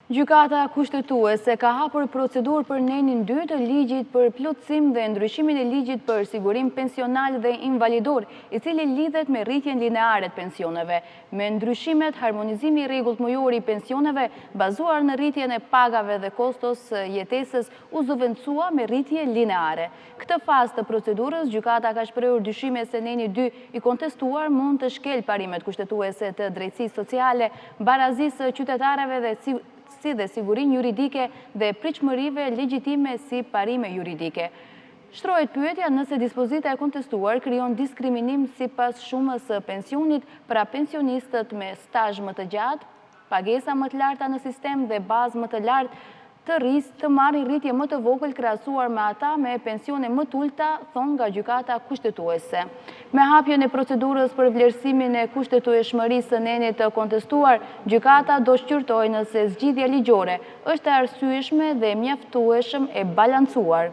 Gjykata kushtetuese ka hapur procedurë për nenin 2 të ligjit për plotësim dhe ndryshimin e ligjit për sigurim pensional dhe invalidor, i cili lidhet me rritjen lineare të pensioneve. Me ndryshimet, harmonizimi i rregullt mujor i pensioneve bazuar në rritjen e pagave dhe kostos jetesës u zëvendësua me rritje lineare. Këtë fazë të procedurës, gjykata ka shprehur dyshime se neni 2 i kontestuar mund të shkel parimet kushtetuese të drejtësisë sociale, barazisë qytetarëve dhe sigurin juridike dhe pritshmërive legjitime si parime juridike. Shtrohet pyetja nëse dispozita e kontestuar krijon diskriminim sipas shumës së pensionit pra pensionistët me stazh më të gjatë, pagesa më të larta në sistem dhe bazë më të lartë të risë të marrin rritje më të vogël krahasuar me ata me pensione më të ulta, thon nga gjykata kushtetuese. Me hapjen e procedurës për vlerësimin e kushtetueshmërisë së nenit të kontestuar, gjykata do shqyrtojë nëse zgjidhja ligjore është e arsyeshme dhe mjaftueshëm e balancuar.